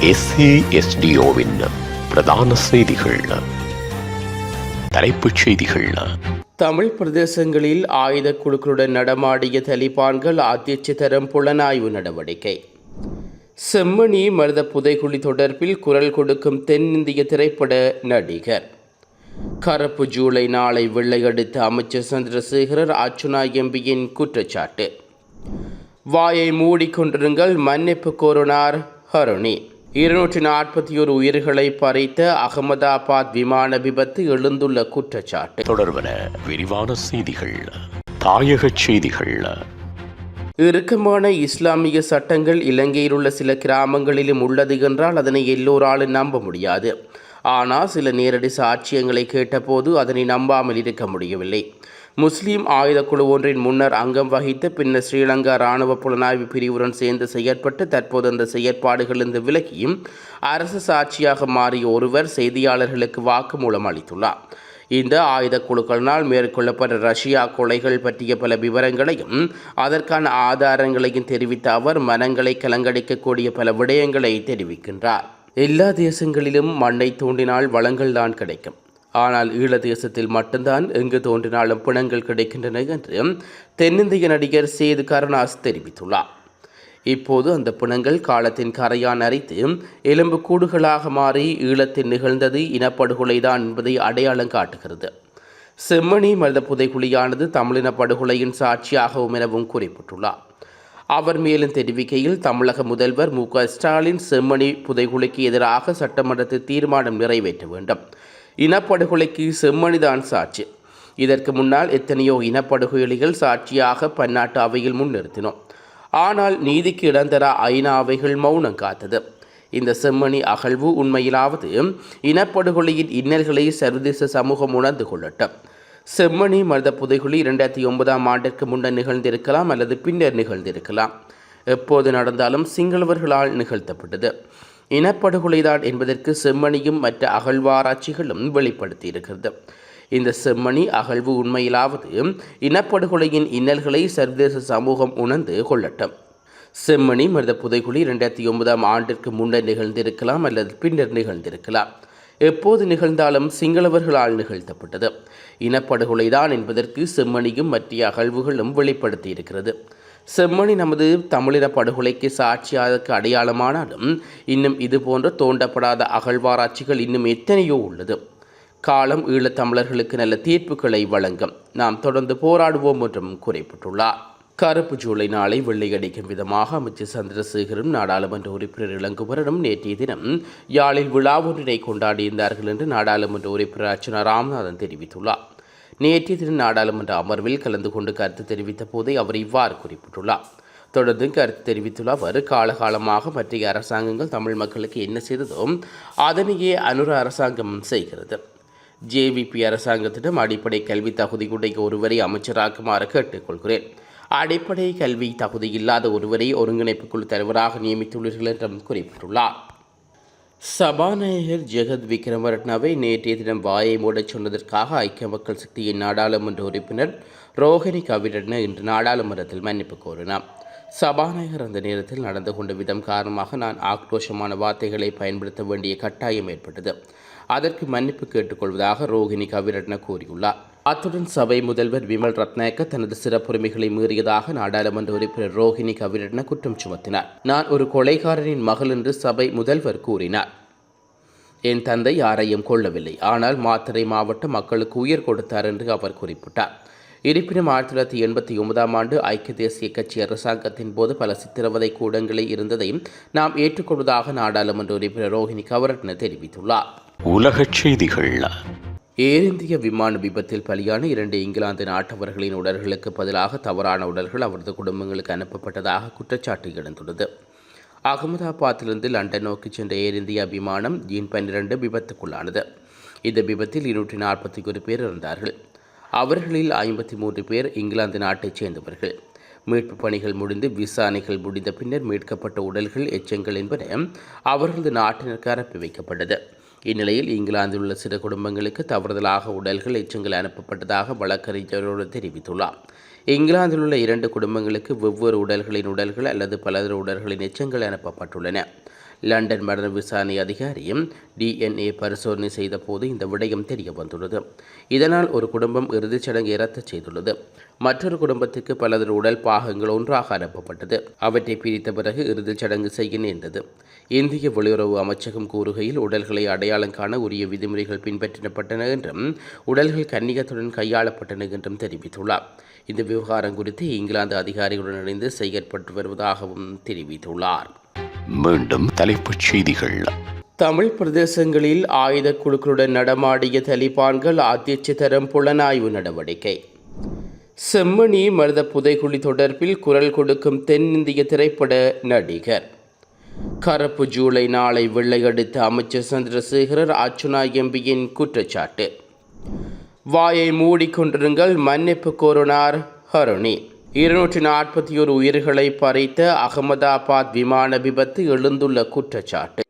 SASDOவின் பிரதான செய்திகள். தலைப்புச் செய்திகள். தமிழ் பிரதேசங்களில் ஆயுத குழுக்களுடன் நடமாடிய தலிபான்கள் அதிர்ச்சி தரும் புலனாய்வு நடவடிக்கை. செம்மணி மருத புதைகுழி தொடர்பில் குரல் கொடுக்கும் தென்னிந்திய திரைப்பட நடிகர். கருப்பு ஜூலை நாளை வெள்ளையடித்த அமைச்சர் சந்திரசேகரர் அர்ச்சுனா எம்பியின் குற்றச்சாட்டு. வாயை மூடிக்கொண்டிருங்கள், மன்னிப்பு கோருனார் ஹருணி. 241 உயிர்களை பறித்த அகமதாபாத் விமான விபத்து எழுந்துள்ள குற்றச்சாட்டு. தொடர்பன விரிவான செய்திகள். தாயக செய்திகள். இறுக்கமான இஸ்லாமிய சட்டங்கள் இலங்கையில் உள்ள சில கிராமங்களிலும் உள்ளது என்றால் அதனை எல்லோராலும் நம்ப முடியாது. ஆனால் சில நேரடி சாட்சியங்களை கேட்டபோது அதனை நம்பாமல் இருக்க முடியவில்லை. முஸ்லீம் ஆயுதக்குழு ஒன்றின் முன்னர் அங்கம் வகித்து பின்னர் ஸ்ரீலங்கா இராணுவ புலனாய்வு பிரிவுடன் சேர்ந்து செயற்பட்டு தற்போது அந்த செயற்பாடுகளிலிருந்து விலகியும் அரசு சாட்சியாக மாறிய ஒருவர் செய்தியாளர்களுக்கு வாக்குமூலம் அளித்துள்ளார். இந்த ஆயுத குழுக்களினால் மேற்கொள்ளப்பட்ட ரஷ்யா கொலைகள் பற்றிய பல விவரங்களையும் அதற்கான ஆதாரங்களையும் தெரிவித்த அவர் மனங்களை கலங்கடிக்கக்கூடிய பல விடயங்களை தெரிவிக்கின்றார். எல்லா தேசங்களிலும் மண்ணை தோண்டினால் வளங்கள் தான் கிடைக்கும். ஆனால் ஈழ தேசத்தில் மட்டும்தான் எங்கு தோன்றினாலும் பிணங்கள் கிடைக்கின்றன என்று தென்னிந்திய நடிகர் சேது கருணாஸ் தெரிவித்துள்ளார். இப்போது அந்த பிணங்கள் காலத்தின் கரையான் அரித்து எலும்பு கூடுகளாக மாறி ஈழத்தில் நிகழ்ந்தது இனப்படுகொலைதான் என்பதை அடையாளம் காட்டுகிறது. செம்மணி மருத புதைகுழியானது தமிழின படுகொலையின் சாட்சியாகவும் எனவும் குறிப்பிட்டுள்ளார். அவர் மேலும் தெரிவிக்கையில், தமிழக முதல்வர் மு.க. ஸ்டாலின் செம்மணி புதைகுழிக்கு எதிராக சட்டமன்றத்தில் தீர்மானம் நிறைவேற்ற வேண்டும். இனப்படுகொலைக்கு செம்மணிதான் சாட்சி. இதற்கு முன்னால் எத்தனையோ இனப்படுகொலைகள் சாட்சியாக பன்னாட்டு அவையில் முன்னிறுத்தினோம். ஆனால் நீதிக்கு இடந்தர ஐநா அவைகள் மௌனம் காத்தது. இந்த செம்மணி அகழ்வு உண்மையிலாவது இனப்படுகொலையின் இன்னல்களை சர்வதேச சமூகம் உணர்ந்து கொள்ளட்டும். செம்மணி மருத புதைகுழி 2009 ஆண்டிற்கு முன்னர் நிகழ்ந்திருக்கலாம் அல்லது பின்னர் நிகழ்ந்திருக்கலாம். எப்போது நடந்தாலும் சிங்களவர்களால் நிகழ்த்தப்பட்டது. இனப்படுகொலைதான் என்பதற்கு செம்மணியும் மற்ற அகழ்வாராய்ச்சிகளும் வெளிப்படுத்தியிருக்கிறது. இந்த செம்மணி அகழ்வு உண்மையிலாவது இனப்படுகொலையின் இன்னல்களை சர்வதேச சமூகம் உணர்ந்து கொள்ளட்டும். செம்மணி மருத புதைகுழி 2009 ஆண்டிற்கு முன்னர் நிகழ்ந்திருக்கலாம் அல்லது பின்னர் நிகழ்ந்திருக்கலாம். எப்போது நிகழ்ந்தாலும் சிங்களவர்களால் நிகழ்த்தப்பட்டது. இனப்படுகொலைதான் என்பதற்கு செம்மணியும் மற்ற அகழ்வுகளும் வெளிப்படுத்தியிருக்கிறது. செம்மணி நமது தமிழின படுகொலைக்கு சாட்சியாதற்கு அடையாளமானாலும் இன்னும் இதுபோன்ற தோண்டப்படாத அகழ்வாராய்ச்சிகள் இன்னும் எத்தனையோ உள்ளது. காலம் ஈழத்தமிழர்களுக்கு நல்ல தீர்ப்புகளை வழங்கும். நாம் தொடர்ந்து போராடுவோம் என்றும் குறிப்பிட்டுள்ளார். கருப்பு ஜூலை நாளை வெள்ளையடிக்கும் விதமாக அமைச்சர் சந்திரசேகரும் நாடாளுமன்ற உறுப்பினர் இளங்குமரனும் நேற்றைய தினம் யாழில் விழா ஒன்றினை கொண்டாடியிருந்தார்கள் என்று நாடாளுமன்ற உறுப்பினர் அர்ச்சுனா ராமநாதன் தெரிவித்துள்ளார். நேற்றைய தினம் நாடாளுமன்ற அமர்வில் கலந்து கொண்டு கருத்து தெரிவித்த போதே அவர் இவ்வாறு குறிப்பிட்டுள்ளார். தொடர்ந்து கருத்து தெரிவித்துள்ள அவர், காலகாலமாக மற்ற அரசாங்கங்கள் தமிழ் மக்களுக்கு என்ன செய்ததோ அதனையே அனுர அரசாங்கம் செய்கிறது. ஜேவிபி அரசாங்கத்திடம் அடிப்படை கல்வி தகுதியுடைய ஒருவரை அமைச்சராக்குமாறு கேட்டுக்கொள்கிறேன். அடிப்படை கல்வி தகுதி இல்லாத ஒருவரை ஒருங்கிணைப்பு குழு தலைவராக நியமித்துள்ளீர்கள் என்றும் குறிப்பிட்டுள்ளார். சபாநாயகர் ஜெகத் விக்ரமரட்னவை நேற்றைய தினம் வாயை மூடச் சொன்னதற்காக ஐக்கிய மக்கள் சக்தியின் நாடாளுமன்ற உறுப்பினர் ரோஹிணி கவிரட்ன இன்று நாடாளுமன்றத்தில் மன்னிப்பு கோரினார். சபாநாயகர் அந்த நேரத்தில் நடந்து கொண்ட விதம் காரணமாக நான் ஆக்ரோஷமான வார்த்தைகளை பயன்படுத்த வேண்டிய கட்டாயம் ஏற்பட்டது. அதற்கு மன்னிப்பு கேட்டுக்கொள்வதாக ரோஹிணி கவிரட்ன கூறியுள்ளார். அத்துடன் சபை முதல்வர் விமல் ரத்நாயக்க தனது சிறப்புரிமைகளை மீறியதாக நாடாளுமன்ற உறுப்பினர் ரோஹிணி கவிரட்ன குற்றம் சுமத்தினார். நான் ஒரு கொலைகாரனின் மகள் என்று சபை முதல்வர் கூறினார். என் தந்தை யாரையும் கொள்ளவில்லை, ஆனால் மாத்தறை மாவட்ட மக்களுக்கு உயிர் கொடுத்தார் என்று அவர் குறிப்பிட்டார். இருப்பினும் 1989 ஆண்டு ஐக்கிய தேசிய கட்சி அரசாங்கத்தின் போது பல சித்திரவதை கூடங்களே இருந்ததை நாம் ஏற்றுக்கொள்வதாக நாடாளுமன்ற உறுப்பினர் ரோஹிணி கவிரட்ன தெரிவித்துள்ளார். உலகச் செய்திகள். ஏர் இந்திய விமான விபத்தில் பலியான 2 இங்கிலாந்து நாட்டவர்களின் உடல்களுக்கு பதிலாக தவறான உடல்கள் அவரது குடும்பங்களுக்கு அனுப்பப்பட்டதாக குற்றச்சாட்டு எழுந்துள்ளது. அகமதாபாத்திலிருந்து லண்டன் நோக்கி சென்ற ஏர் இந்தியா விமானம் ஜூன் 12 விபத்துக்குள்ளானது. இந்த விபத்தில் 241 பேர் இருந்தார்கள். அவர்களில் 53 பேர் இங்கிலாந்து நாட்டைச் சேர்ந்தவர்கள். மீட்பு பணிகள் முடிந்து விசாரணைகள் முடிந்த பின்னர் மீட்கப்பட்ட உடல்கள் எச்சங்கள் என்பன அவர்களது நாட்டினருக்கு அனுப்பி வைக்கப்பட்டது. இந்நிலையில் இங்கிலாந்தில் உள்ள சில குடும்பங்களுக்கு தவறுதலாக உடல்கள் எச்சங்கள் அனுப்பப்பட்டதாக வழக்கறிஞரோடு தெரிவித்துள்ளார். இங்கிலாந்தில் உள்ள 2 குடும்பங்களுக்கு வெவ்வேறு உடல்கள் அல்லது பலர் உடல்களின் எச்சங்கள் அனுப்பப்பட்டுள்ளன. லண்டன் மரண விசாரணை அதிகாரியும் DNA பரிசோதனை செய்த போது இந்த விடயம் தெரிய வந்துள்ளது. இதனால் ஒரு குடும்பம் இறுதிச் சடங்கை ரத்து செய்துள்ளது. மற்றொரு குடும்பத்துக்கு பலர் உடல் பாகங்கள் ஒன்றாக அனுப்பப்பட்டது. அவற்றை பிரித்த பிறகு இறுதிச் சடங்கு செய்ய நேர்ந்தது. இந்திய வெளியுறவு அமைச்சகம் கூறுகையில் உடல்களை அடையாளம் காண உரிய விதிமுறைகள் பின்பற்றப்பட்டன என்றும் உடல்கள் கண்ணியத்துடன் கையாளப்பட்டன என்றும் தெரிவித்துள்ளார். இந்த விவகாரம் குறித்து இங்கிலாந்து அதிகாரிகளுடன் இணைந்து செயற்பட்டு வருவதாகவும் தெரிவித்துள்ளார். மீண்டும் தலைப்புச் செய்திகள். தமிழ் பிரதேசங்களில் ஆயுத குழுக்களுடன் நடமாடிய தலிபான்கள் அதிர்ச்சி தரும் புலனாய்வு நடவடிக்கை. செம்மணி மருத புதைகுழி தொடர்பில் குரல் கொடுக்கும் தென்னிந்திய திரைப்பட நடிகர். கருப்பு ஜூலை நாளை வெள்ளையடித்த அமைச்சர் சந்திரசேகரர் அர்ச்சுனா எம்பியின் குற்றச்சாட்டு. வாயை மூடிக்கொண்டிருங்கள், மன்னிப்பு கோருனார் ஹருணி. 241 உயிர்களை பறித்த அகமதாபாத் விமான விபத்து எழுந்துள்ள குற்றச்சாட்டு.